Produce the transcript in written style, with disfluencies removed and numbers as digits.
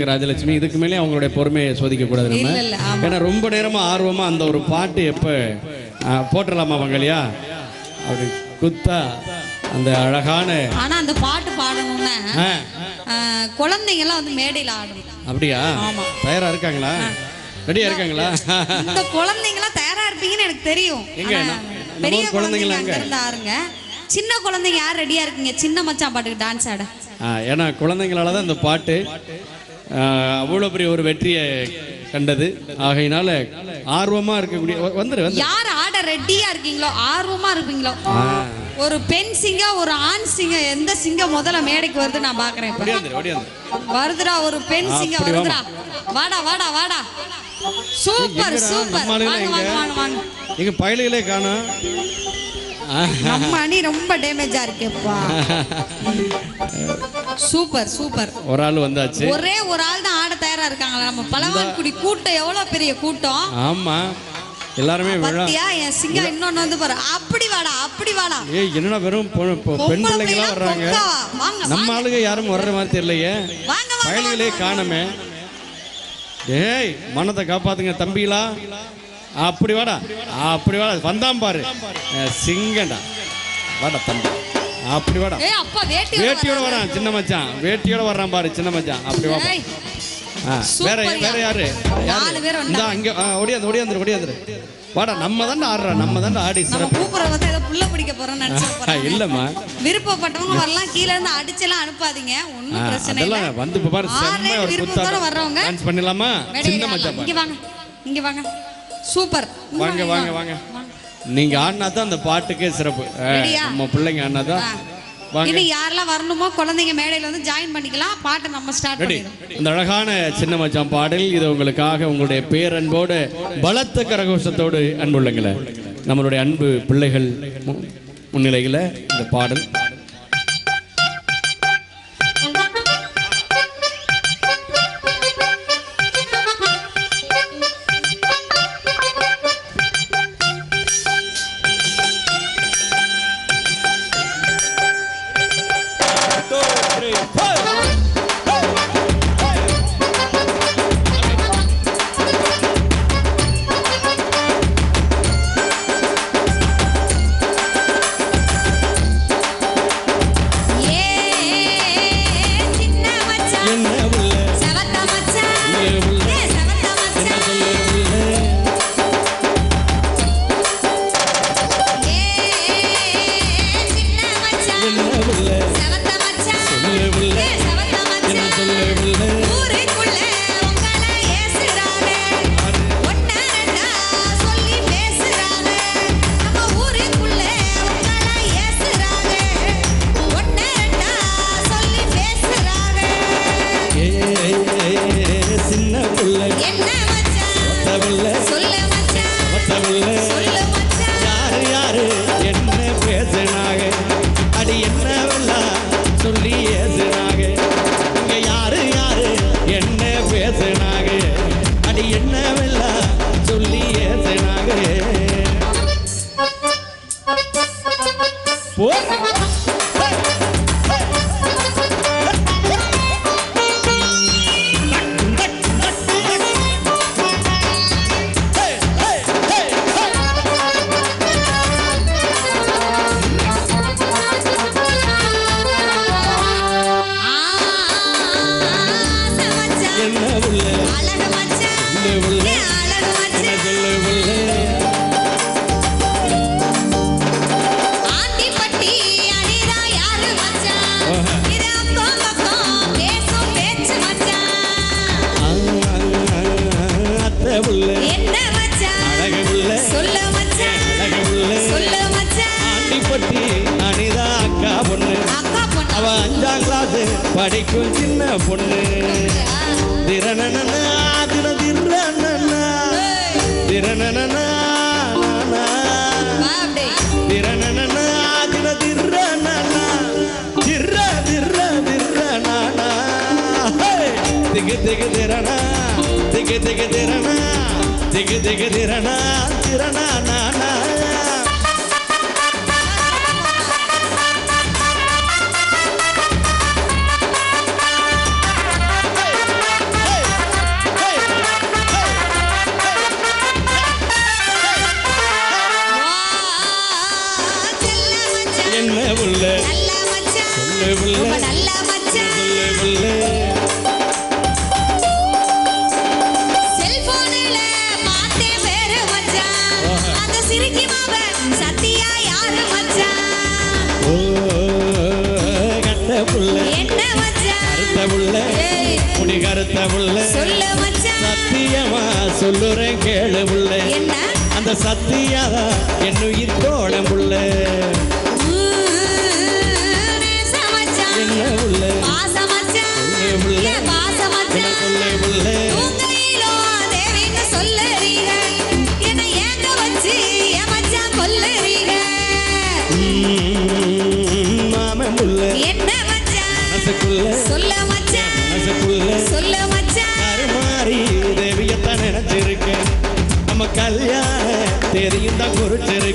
ராஜலட்சுமி. இதுக்கு மேலே அவங்களுடைய பொறுமையை சோதிக்கக்கூடாது நம்ம. ஏன்னா ரொம்ப நேரமாக ஆர்வமாக அந்த ஒரு பாட்டு எப்போ போட்டுடலாமா அவங்களையா அப்படி குத்தா அந்த அழகான. ஆனா அந்த பாட்டு பாடணும்னா குழந்தைங்க எல்லாம் வந்து மேடையில் ஆடணும். அப்படியா? தயாரா இருக்காங்களா? ரெடியா இருக்காங்களா? இந்த குழந்தைங்க எல்லாம் தயாரா இருப்பீங்கன்னு எனக்கு தெரியும். பெரிய குழந்தைங்க அங்க இருந்து ஆருங்க. சின்ன குழந்தைங்க யார் ரெடியா இருக்கீங்க சின்ன மச்சான் பாட்டுக்கு டான்ஸ் ஆட? ஏன்னா குழந்தைங்களால தான் இந்த பாட்டு அவ்வளோ பெரிய ஒரு வெற்றியை கண்டது. ஆகையினால ஆர்வமா இருக்கக்கூடிய வந்துரு யார் ஆட ரெடியா இருக்கீங்களோ ஆர்வமா இருப்பீங்களோ ஒரு பெண் சிங்கம் ஒரு ஆண் சிங்கம் எந்த சிங்கம் முதல்ல மேடைக்கு வருது நான் பாக்குறேன். வருதுடா ஒரு பெண் சிங்கம் வருதுடா. வாடா வாடா வாடா. Super super. வாங்க வாங்க வாங்க. எங்க பயலுகளே காணோம். நம்ம அணி ரொம்ப டேமேஜா இருக்குப்பா. Super super. ஒரு ஆள் வந்தாச்சு. ஒரே ஒரு ஆள் தான் ஆட தயாரா இருக்காங்களா? நம்ம பலவான்குடி கூட்டம் எவ்வளவு பெரிய கூட்டம். ஆமா எல்லாருமே பத்தியா என் சிங்கம் இன்னொன்னு வந்து பாரு. அப்படி வாடா அப்படி வாடா. ஏய் என்னடா வெறும் பெண் பிள்ளைங்களா வர்றாங்க. நம்ம ஆளுங்க யாரும் வர்ற மாதிரி தெரியலையே. பயலுகளே காணமே. ஏய் மனத்தை காப்பாத்துங்க தம்பிகளா. அப்படி வாடா அப்படி வாடா. வந்தான் பாரு சிங்கண்டா. வாடா தம்பி அப்படி வாடா. வேட்டியோட வரான் சின்ன மச்சான். வேட்டியோட வர்றான் பாரு சின்ன மச்சான். அப்படி வாடா. வேற வேற யாரு இந்த அங்க ஓடியாந்துரு வாடா. நம்ம தான் ஆடுறா. நம்ம தான் ஆடி சிறப்பு. புள்ள பிடிக்க போறோம் இல்லம்மா. விருப்பப்பட்டவங்க வரலாம். கீழ இருந்து அடிச்செல்லாம் அனுப்பாதீங்க. ஒண்ணும் பிரச்சனை இல்ல. வந்து பாரு செம்ம ஒரு குத்தாட்டம் வர்றவங்க டான்ஸ் பண்ணலாமா சின்ன மச்சான். இங்க வாங்க இங்க வாங்க. சூப்பர். வாங்க வாங்க வாங்க. நீங்க ஆடினா தான் அந்த பாட்டுக்கே சிறப்பு. நம்ம பிள்ளைங்க ஆடினா தான். இனி யாரெல்லாம் வரணுமோ குழந்தைங்க மேடையில் வந்து ஜாயின் பண்ணிக்கலாம். பாட்டை நம்ம ஸ்டார்ட் பண்ணிடுறோம். இந்த அழகான சின்ன மச்சான் பாடல் இது உங்களுக்காக உங்களுடைய பேரன்போடு பலத்த கரகோஷத்தோடு அன்புள்ளங்கள நம்மளுடைய அன்பு பிள்ளைகள் முன்னிலையில் இந்த பாடல். படிக்கும் சின்ன பொண்ணு திரணனா திரணனா திரணனா திரணனா திரணனா திர திர திரணனா திகு திகு திரணா திகு திகு திரணா திகு திகு திரணா திரணனா கருத்த உள்ள முடி கருத்த உள்ள சொல்லு மச்சான் சத்தியமா சொல்லுறேன் கேளு உள்ள என்ன அந்த சத்தியாதா என் உயிர் கோடம் உள்ள என்ன உள்ள பாச மச்சான் உள்ள ஏன் பாச மச்சான் சொல்ல உள்ள உங்கையிலோ தேவின்னு சொல்லறீங்க என்ன ஏங்க வச்சு என் மச்சான் கொல்லறீங்க மாமன் உள்ள என்ன மச்சான் மனசுக்குள்ள சொல்ல மச்சான் மனசுக்குள்ள சொல்ல மச்சான் கருமாறி தேவியத்தான் நினைச்சிருக்கேன் நம்ம கல்யாண தேதியும் தான் குறிச்சிருக்கேன்